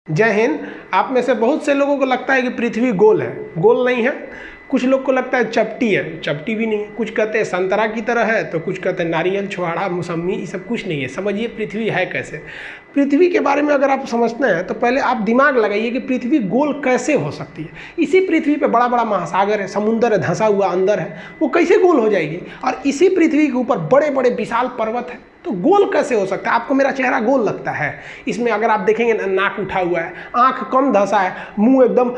जय हिंद। आप में से बहुत से लोगों को लगता है कि पृथ्वी गोल है। गोल नहीं है। कुछ लोग को लगता है चपटी है, चपटी भी नहीं है। कुछ कहते हैं संतरा की तरह है, तो कुछ कहते हैं नारियल, छुहाड़ा, मौसम्मी, ये सब कुछ नहीं है। समझिए पृथ्वी है कैसे। पृथ्वी के बारे में अगर आप समझते हैं तो पहले आप दिमाग लगाइए कि पृथ्वी गोल कैसे हो सकती है। इसी पृथ्वी पे बड़ा बड़ा महासागर है, समुंदर है, धंसा हुआ अंदर है, वो कैसे गोल हो जाएगी। और इसी पृथ्वी के ऊपर बड़े बड़े विशाल पर्वत है, तो गोल कैसे हो सकता है। आपको मेरा चेहरा गोल लगता है, इसमें अगर आप देखेंगे नाक उठा हुआ है, आंख कम धंसा है, मुंह एकदम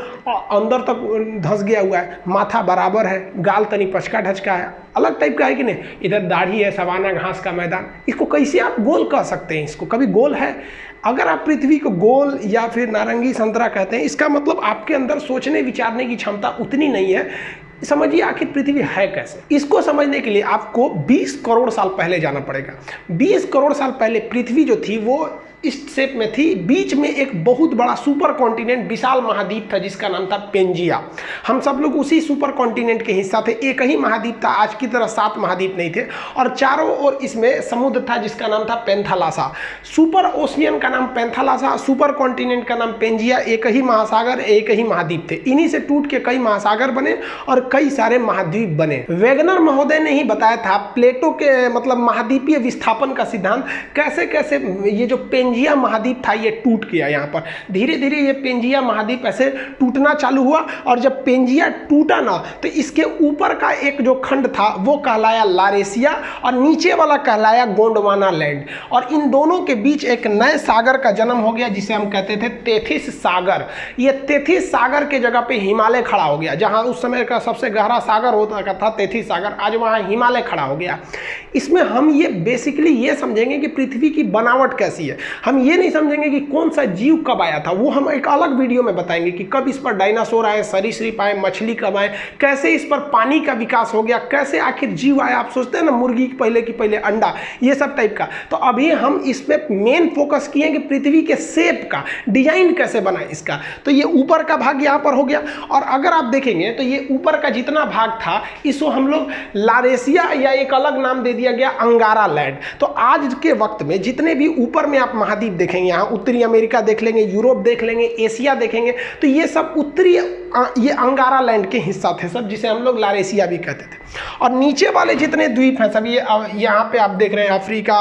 अंदर तक धंस गया हुआ है, माथा बराबर है, गाल तनी पचका ढचका है, अलग टाइप का है कि नहीं। इधर दाढ़ी है, सवाना घास का मैदान, इसको कैसे आप गोल कह सकते हैं। इसको कभी गोल है। अगर आप पृथ्वी को गोल या फिर नारंगी संतरा कहते हैं, इसका मतलब आपके अंदर सोचने विचारने की क्षमता उतनी नहीं है। समझिए आखिर पृथ्वी है कैसे। इसको समझने के लिए आपको 20 करोड़ साल पहले जाना पड़ेगा। 20 करोड़ साल पहले पृथ्वी जो थी वो इस शेप में थी। बीच में एक बहुत बड़ा सुपर कॉन्टिनेंट, विशाल महाद्वीप था जिसका नाम था पेंजिया। हम सब लोग उसी सुपर कॉन्टिनेंट के हिस्सा थे। एक ही महाद्वीप था, आज की तरह 7 महाद्वीप नहीं थे, और चारों ओर इसमें समुद्र था जिसका नाम था पेंथालासा। सुपर ओशियन का नाम पेंथालासा, सुपर कॉन्टिनेंट का नाम पेंजिया। एक ही महासागर, एक ही महाद्वीप थे। इन्हीं से टूट के कई महासागर बने और कई सारे महाद्वीप बने। वेगनर महोदय ने ही बताया था प्लेटो के मतलब महाद्वीपीय विस्थापन का सिद्धांत, कैसे कैसे ये जो पेंजिया महाद्वीप था ये टूट गया। यहाँ पर धीरे धीरे ये पेंजिया महाद्वीप ऐसे टूटना चालू हुआ, और जब पेंजिया टूटा ना तो इसके ऊपर का एक जो खंड था वो कहलाया लारेशिया, और नीचे वाला कहलाया गोंडवाना लैंड। और इन दोनों के बीच एक नए सागर का जन्म हो गया जिसे हम कहते थे तेथिस सागर। ये तेथिस सागर के जगह पे हिमालय खड़ा हो गया। जहाँ उस समय का सबसे गहरा सागर होता था तेथिस सागर, आज वहाँ हिमालय खड़ा हो गया। इसमें हम ये बेसिकली ये समझेंगे कि पृथ्वी की बनावट कैसी है। हम ये नहीं समझेंगे कि कौन सा जीव कब आया था, वो हम एक अलग वीडियो में बताएंगे कि कब इस पर डायनासोर आए, सरीसृप आए, मछली कब आए, कैसे इस पर पानी का विकास हो गया, कैसे आखिर जीव आया। आप सोचते हैं ना मुर्गी की पहले अंडा, ये सब टाइप का। तो अभी हम इस पे मेन फोकस किए कि पृथ्वी के शेप का डिजाइन कैसे बना इसका। तो ये ऊपर का भाग यहाँ पर हो गया, और अगर आप देखेंगे तो ये ऊपर का जितना भाग था इसको हम लोग लारेशिया या एक अलग नाम दे दिया गया अंगारा लैंड। तो आज के वक्त में जितने भी ऊपर में आप महाद्वीप देखेंगे, यहाँ उत्तरी अमेरिका देख लेंगे, यूरोप देख लेंगे, एशिया देखेंगे, तो ये सब उत्तरी ये अंगारा लैंड के हिस्सा थे सब, जिसे हम लोग लारेशिया भी कहते थे। और नीचे वाले जितने द्वीप हैं सब ये यहाँ पे आप देख रहे हैं, अफ्रीका,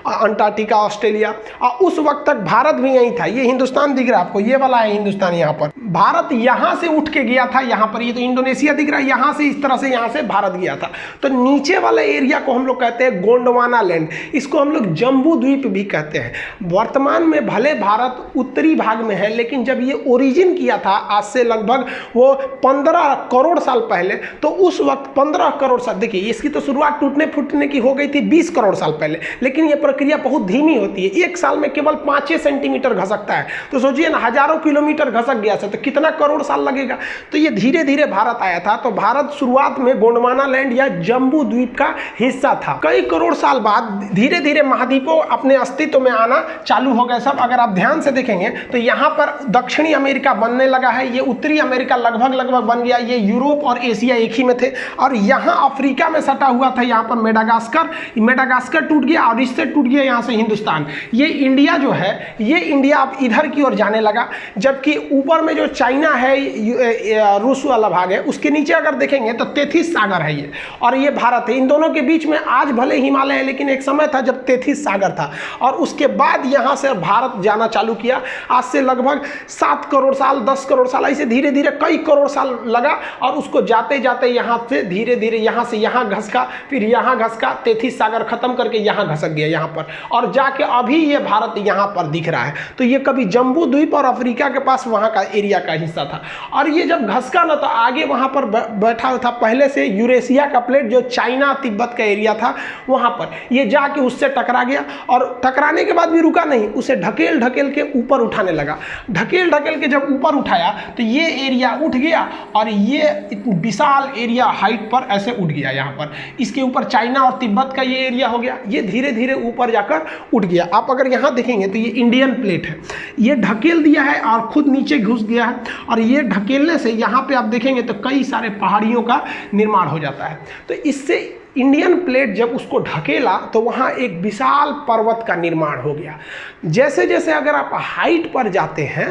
अंटार्कटिका, ऑस्ट्रेलिया। और उस वक्त तक भारत भी यहीं था। ये हिंदुस्तान दिख रहा है आपको, ये वाला है हिंदुस्तान। यहाँ पर भारत यहाँ से उठ के गया था, यहाँ पर ये तो इंडोनेशिया दिख रहा है, यहाँ से इस तरह से यहाँ से भारत गया था। तो नीचे वाले एरिया को हम लोग कहते हैं गोंडवाना लैंड। इसको हम लोग जम्बू द्वीप भी कहते हैं। वर्तमान में भले भारत उत्तरी भाग में है, लेकिन जब ये ओरिजिन किया था आज से लगभग वो 15 करोड़ साल पहले, तो उस वक्त 15 करोड़ साल, देखिए इसकी तो शुरुआत टूटने फूटने की हो गई थी 20 करोड़ साल पहले, लेकिन ये प्रक्रिया बहुत धीमी होती है। एक साल में केवल 5 सेंटीमीटर घसकता है। तो सोचिए ना, हजारों किलोमीटर घसक गया था तो कितना करोड़ साल लगेगा। तो ये धीरे धीरे भारत आया था। तो भारत शुरुआत में गोंडवाना लैंड या जम्बू द्वीप का हिस्सा था। कई करोड़ साल बाद धीरे धीरे महाद्वीपों अपने अस्तित्व में आना चालू हो गए सब। अगर आप ध्यान से देखेंगे तो यहाँ पर दक्षिणी अमेरिका बनने लगा है, ये उत्तरी अमेरिका लगभग बन गया, ये यूरोप और एशिया एक ही में थे। और यहाँ अफ्रीका में सटा हुआ था, यहाँ पर मेडागास्कर टूट गया, और इससे टूट गया यहाँ से हिंदुस्तान। ये इंडिया जो है, ये इंडिया अब इधर की ओर जाने लगा। जबकि ऊपर में जो चाइना है, रूस वाला भाग है, उसके नीचे अगर देखेंगे तो तेथिस सागर है ये, और ये भारत है। इन दोनों के बीच में आज भले हिमालय है, लेकिन एक समय था जब तेथिस सागर था। और उसके बाद यहाँ से भारत जाना चालू किया। आज से लगभग 7 करोड़ साल, 10 करोड़ साल, ऐसे धीरे धीरे कई करोड़ साल लगा। और उसको जाते जाते यहाँ से धीरे धीरे यहाँ से यहाँ घसका, फिर यहाँ घसका, तेथिस सागर खत्म करके यहाँ घसक गया यहाँ पर, और जाके अभी ये भारत यहाँ पर दिख रहा है। तो ये कभी जम्बू द्वीप और अफ्रीका के पास वहाँ का एरिया का हिस्सा था। और ये जब घसका ना, तो आगे वहाँ पर बैठा था पहले से यूरेशिया का प्लेट, जो चाइना तिब्बत का एरिया था, वहाँ पर ये जाके उससे टकरा गया। और टकराने के बाद भी रुका नहीं, उसे ढकेल ढकेल के ऊपर उठाने लगा। ढकेल ढकेल के जब ऊपर उठाया तो ये एरिया उठ गया, और ये विशाल एरिया हाइट पर ऐसे उठ गया यहाँ पर। इसके ऊपर चाइना और तिब्बत का ये एरिया हो गया। ये धीरे धीरे ऊपर जाकर उठ गया। आप अगर यहाँ देखेंगे तो ये इंडियन प्लेट है, ये ढकेल दिया है और खुद नीचे घुस गया है। और ये ढकेलने से यहाँ पे आप देखेंगे तो कई सारे पहाड़ियों का निर्माण हो जाता है। तो इससे इंडियन प्लेट जब उसको ढकेला तो वहाँ एक विशाल पर्वत का निर्माण हो गया। जैसे जैसे अगर आप हाइट पर जाते हैं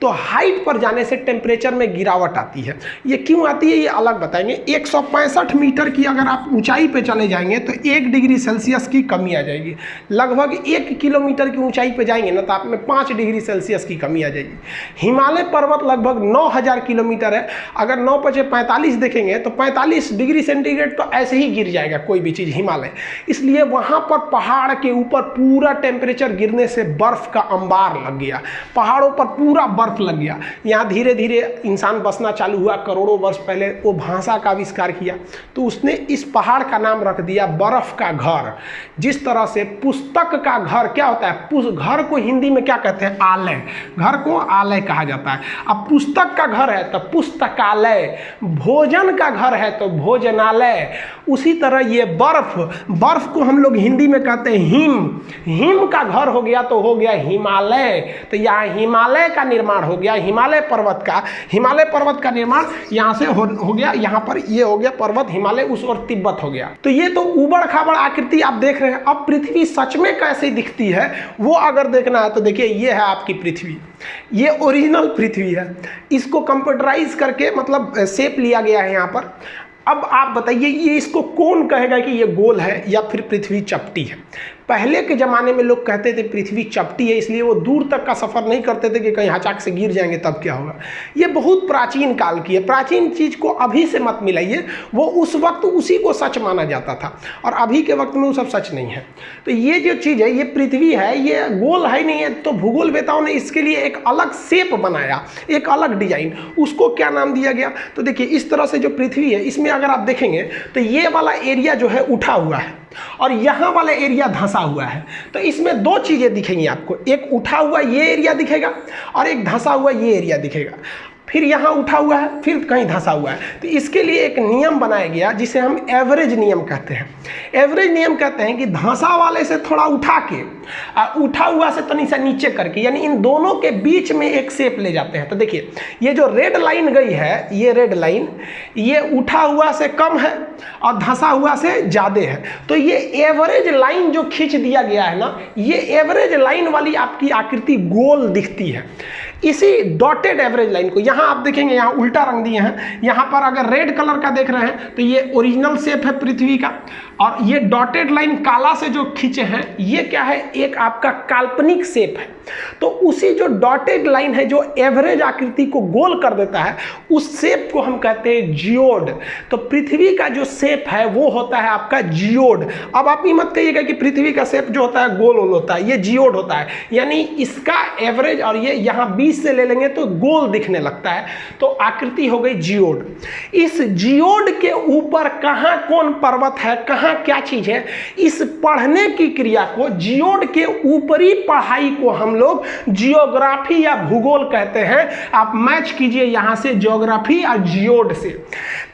तो हाइट पर जाने से टेम्परेचर में गिरावट आती है। ये क्यों आती है ये अलग बताएंगे। 165 मीटर की अगर आप ऊंचाई पे चले जाएंगे तो 1 डिग्री सेल्सियस की कमी आ जाएगी। लगभग 1 किलोमीटर की ऊंचाई पे जाएंगे ना तो आप में 5 डिग्री सेल्सियस की कमी आ जाएगी। हिमालय पर्वत लगभग 9000 किलोमीटर है। अगर 9 × 45 देखेंगे तो 45 डिग्री सेंटीग्रेड तो ऐसे ही गिर जाएगा कोई भी चीज़ हिमालय। इसलिए वहाँ पर पहाड़ के ऊपर पूरा टेम्परेचर गिरने से बर्फ़ का अंबार लग गया, पहाड़ों पर पूरा बर्फ़ लग गया। यहाँ धीरे धीरे इंसान बसना चालू हुआ। करोड़ों वर्ष पहले वो भाषा का आविष्कार किया तो उसने इस पहाड़ का नाम रख दिया बर्फ़ का घर। जिस तरह से पुस्तक का घर क्या होता है, घर को हिंदी में क्या कहते हैं, आलय। घर को आलय कहा जाता है। अब पुस्तक का घर है तो पुस्तकालय, भोजन का घर है तो भोजनालय। उसी तरह ये बर्फ को हम लोग हिंदी में कहते हैं हिम का घर हो गया तो हो गया हिमालय। तो यहाँ हिमालय का निर्माण हो गया, हिमालय पर्वत का निर्माण यहाँ से हो गया। यहाँ पर ये हो गया पर्वत, हिमालय उस और तिब्बत हो गया। तो ये तो उबड़ खाबड़ आकृति आप देख रहे हैं। अब पृथ्वी सच में कैसे दिखती है वो अगर देखना है तो देखिए ये है आपकी पृथ्वी, ये ओरिजिनल पृथ्वी है। इसको कंप्यूटराइज करके मतलब शेप लिया गया है यहाँ पर। अब आप बताइए ये इसको कौन कहेगा कि ये गोल है या फिर पृथ्वी चपटी है। पहले के ज़माने में लोग कहते थे पृथ्वी चपटी है, इसलिए वो दूर तक का सफ़र नहीं करते थे कि कहीं अचानक से गिर जाएंगे तब क्या होगा। ये बहुत प्राचीन काल की है। प्राचीन चीज़ को अभी से मत मिलाइए, वो उस वक्त उसी को सच माना जाता था और अभी के वक्त में वो सब सच नहीं है। तो ये जो चीज़ है ये पृथ्वी है, ये गोल है नहीं है। तो भूगोलवेताओं ने इसके लिए एक अलग शेप बनाया, एक अलग डिजाइन। उसको क्या नाम दिया गया तो देखिए इस तरह से जो पृथ्वी है इसमें अगर आप देखेंगे तो ये वाला एरिया जो है उठा हुआ है और यहाँ वाला एरिया धंसा हुआ है। तो इसमें दो चीज़ें दिखेंगी आपको, एक उठा हुआ ये एरिया दिखेगा और एक धंसा हुआ ये एरिया दिखेगा। फिर यहाँ उठा हुआ है, फिर कहीं धंसा हुआ है। तो इसके लिए एक नियम बनाया गया जिसे हम एवरेज नियम कहते हैं। एवरेज नियम कहते हैं कि धंसा वाले से थोड़ा उठा के उठा हुआ से तनी सा नीचे करके, यानी इन दोनों के बीच में एक शेप ले जाते हैं। तो देखिए ये जो रेड लाइन गई है, ये रेड लाइन ये उठा हुआ से कम है और धंसा हुआ से ज़्यादा है। तो ये एवरेज लाइन जो खींच दिया गया है ना, ये एवरेज लाइन वाली आपकी आकृति गोल दिखती है। इसी डॉटेड एवरेज लाइन को यहाँ आप देखेंगे, यहाँ उल्टा रंग दिए हैं। यहाँ पर अगर रेड कलर का देख रहे हैं तो ये ओरिजिनल शेप है पृथ्वी का, और ये डॉटेड लाइन काला से जो खींचे हैं ये क्या है, एक आपका काल्पनिक शेप है। तो उसी जो डॉटेड लाइन है जो एवरेज आकृति को गोल कर देता है, उस शेप को हम कहते हैं जियोड। तो पृथ्वी का जो शेप है वो होता है आपका जियोड। अब आप ये मत कहिएगा कि पृथ्वी का शेप जो होता है गोल होता है, ये जियोड होता है। यानी इसका एवरेज और ये यहाँ 20 से ले लेंगे तो गोल दिखने लगता है, तो आकृति हो गई जियोड। इस जियोड के ऊपर कहाँ कौन पर्वत है, कहाँ क्या चीज है, इस पढ़ने की क्रिया को, जियोड के ऊपरी पढ़ाई को हम लोग जियोग्राफी या भूगोल कहते हैं। आप मैच कीजिए यहां से जियोग्राफी और जियोड से।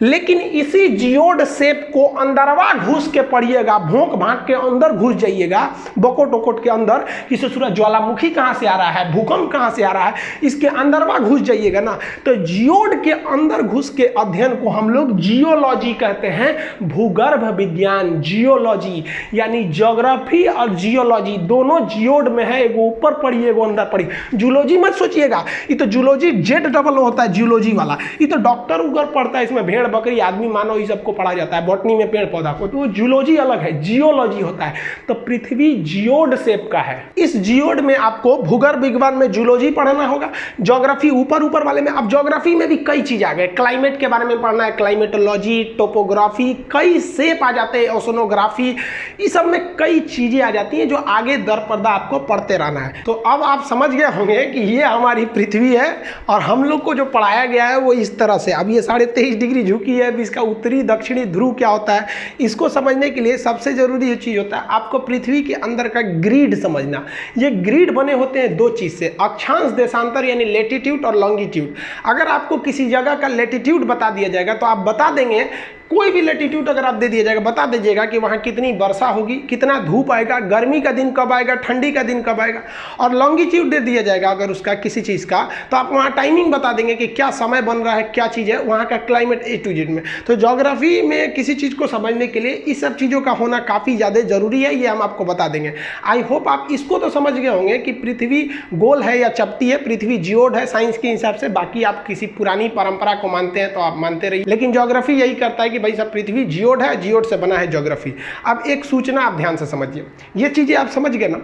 लेकिन इसी जियोड शेप को अंदरवा घुस के पढ़िएगा, भोंक भांक के अंदर घुस जाइएगा, बकोट वकोट के अंदर, कि ससुरा ज्वालामुखी कहां से आ रहा है, भूकंप कहां से आ रहा है, इसके अंदरवा घुस जाइएगा ना, तो जियोड के अंदर घुस के अध्ययन को हम लोग जियोलॉजी कहते हैं। भूगर्भ विज्ञान, जियोलॉजी, यानी ज्योग्राफी और जियोलॉजी दोनों जियोड में है। एगो ऊपर पढ़िए एगो अंदर पढ़िए। जूलॉजी मत सोचिएगा, ये तो जूलॉजी जेड डबल होता है जियोलॉजी वाला। ये तो डॉक्टर उगर पढ़ता है, इसमें भेड़ बकरी आदमी मानव ये सबको पढ़ा जाता है, बॉटनी में पेड़ पौधा को, तो जूलॉजी अलग है, जियोलॉजी होता है। तो पृथ्वी जियोड शेप का है। इस जियोड में आपको भूगर्भ विज्ञान में जूलॉजी पढ़ना होगा, ज्योग्राफी ऊपर वाले में। अब ज्योग्राफी में भी कई चीज आ गए, क्लाइमेट के बारे में पढ़ना है, क्लाइमेटोलॉजी, टोपोग्राफी, कई शेप आ जाते हैं, ओशनोग्राफी, इस सब में कई चीजें आ जाती हैं जो आगे दर पर्दा आपको पढ़ते रहना है। तो अब आप समझ गए होंगे कि ये हमारी पृथ्वी है और हम लोग को जो पढ़ाया गया है वो इस तरह से। अब ये 23.5 डिग्री झुकी है, इसका उत्तरी दक्षिणी ध्रुव क्या होता है, इसको समझने के लिए सबसे जरूरी ये चीज होता है आपको पृथ्वी के अंदर का ग्रिड समझना। ये ग्रिड बने होते हैं दो चीज से, अक्षांश देशांतर यानी लेटीट्यूड और लॉन्गिट्यूड। अगर आपको किसी जगह का लेटीट्यूड बता दिया जाएगा तो आप बता देंगे कोई भी लैटिट्यूड अगर आप दे दिया जाएगा, बता दीजिएगा कि वहाँ कितनी वर्षा होगी, कितना धूप आएगा, गर्मी का दिन कब आएगा, ठंडी का दिन कब आएगा, और लॉन्गिट्यूड दे दिया जाएगा अगर उसका किसी चीज़ का, तो आप वहाँ टाइमिंग बता देंगे कि क्या समय बन रहा है, क्या चीज़ है, वहाँ का क्लाइमेट A to Z में। तो ज्योग्राफी में किसी चीज़ को समझने के लिए इस सब चीज़ों का होना काफ़ी ज़्यादा ज़रूरी है, ये हम आपको बता देंगे। आई होप आप इसको तो समझ गए होंगे कि पृथ्वी गोल है या चपटी है, पृथ्वी जियोड है साइंस के हिसाब से। बाकी आप किसी पुरानी परंपरा को मानते हैं तो आप मानते रहिए, लेकिन ज्योग्राफी यही करता है कि भाई सब पृथ्वी जियोड है, जियोड से बना है ज्योग्राफी। अब एक सूचना आप ध्यान से समझिए, ये चीज़ें आप समझ गए ना।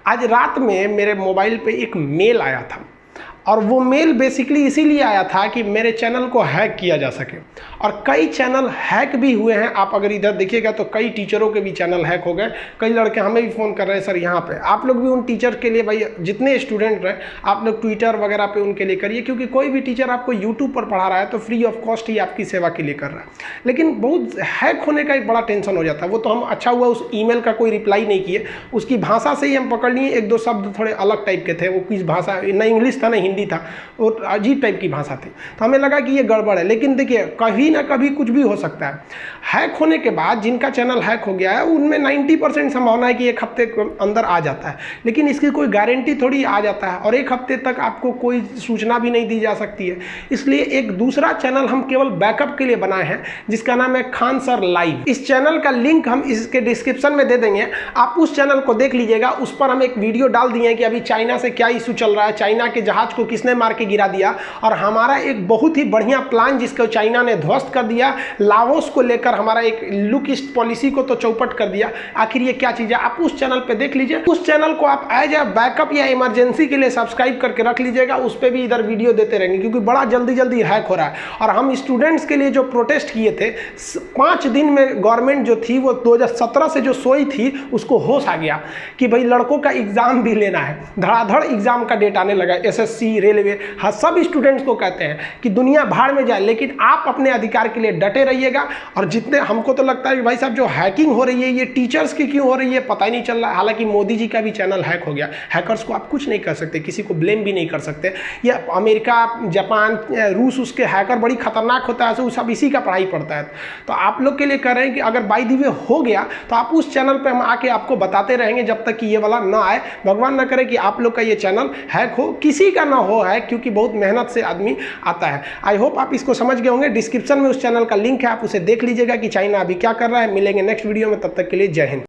आज रात में मेरे मोबाइल पे एक मेल आया था, और वो मेल बेसिकली इसीलिए आया था कि मेरे चैनल को हैक किया जा सके, और कई चैनल हैक भी हुए हैं। आप अगर इधर देखिएगा तो कई टीचरों के भी चैनल हैक हो गए। कई लड़के हमें भी फ़ोन कर रहे हैं, सर यहाँ पे आप लोग भी उन टीचर के लिए, भाई जितने स्टूडेंट हैं आप लोग ट्विटर वगैरह पे उनके लिए करिए, क्योंकि कोई भी टीचर आपको यूट्यूब पर पढ़ा रहा है तो फ्री ऑफ कॉस्ट ही आपकी सेवा के लिए कर रहा है। लेकिन बहुत हैक होने का एक बड़ा टेंशन हो जाता है। वो तो हम अच्छा हुआ उस ईमेल का कोई रिप्लाई नहीं किए, उसकी भाषा से ही हम पकड़ लिए, एक दो शब्द थोड़े अलग टाइप के थे, वो किस भाषा, ना इंग्लिश था ना हिंदी था, और अजीब टाइप की भाषा थी, तो हमें लगा कि ये गड़बड़ है। लेकिन देखिए कभी ना कभी कुछ भी हो सकता है। हैक होने के बाद जिनका चैनल हैक हो गया है उनमें 90% संभावना है कि एक हफ्ते के अंदर आ जाता है, लेकिन इसकी कोई गारंटी थोड़ी आ जाता है, और एक हफ्ते तक आपको कोई सूचना भी नहीं दी जा सकती है। इसलिए एक दूसरा चैनल हम केवल बैकअप के लिए बनाए हैं, जिसका नाम है खान सर लाइव। इस चैनल का लिंक हम इसके डिस्क्रिप्शन में दे देंगे, आप उस चैनल को देख लीजिएगा। उस पर हम एक वीडियो डाल दिए हैं कि अभी चाइना से क्या इशू चल रहा है, चाइना के जहाज को किसने मार के गिरा दिया, और हमारा एक बहुत ही बढ़िया प्लान जिसको चाइना ने ध्वस्त कर दिया, लाओस को लेकर हमारा एक लुक ईस्ट पॉलिसी को तो चौपट कर दिया। आखिर ये क्या चीज़ है, आप उस चैनल पे देख लीजिए। उस चैनल को आप एज ए बैकअप या इमरजेंसी के लिए सब्सक्राइब करके रख लीजिएगा, उस पर भी इधर वीडियो देते रहेंगे, क्योंकि बड़ा जल्दी जल्दी हैक हो रहा है। और हम स्टूडेंट्स के लिए जो प्रोटेस्ट किए थे 5 दिन में, गवर्नमेंट जो थी वो 2017 से जो सोई थी उसको होश आ गया कि भाई लड़कों का एग्जाम भी लेना है। धड़ाधड़ एग्जाम का डेट आने लगा, SSC, रेलवे, हाँ सब स्टूडेंट्स को कहते हैं कि दुनिया भाड़ में जाए, लेकिन आप अपने अधिकार के लिए डटे रहिएगा। और जितने हमको तो लगता है कि भाई साहब जो हैकिंग हो रही है ये टीचर्स की क्यों हो रही है पता ही नहीं चल रहा है। हालांकि मोदी जी का भी चैनल हैक हो गया, हैकर्स को आप कुछ नहीं कर सकते, किसी को ब्लेम भी नहीं कर सकते। ये अमेरिका, जापान, रूस, उसके हैकर बड़ी खतरनाक होता है, सब इसी का पढ़ाई पड़ता है। तो आप लोग के लिए कह रहे हैं कि अगर बाय द वे हो गया तो आप उस चैनल पर हम आके आपको बताते रहेंगे जब तक कि ये वाला ना आए। भगवान ना करे कि आप लोग का ये चैनल हैक हो, किसी का ना हो हैक, क्योंकि बहुत मेहनत से आदमी आता है। आई होप आप इसको समझ गए होंगे। डिस्क्रिप्शन में उस चैनल का लिंक है, आप उसे देख लीजिएगा कि चाइना अभी क्या कर रहा है। मिलेंगे नेक्स्ट वीडियो में, तब तक के लिए जय हिंद।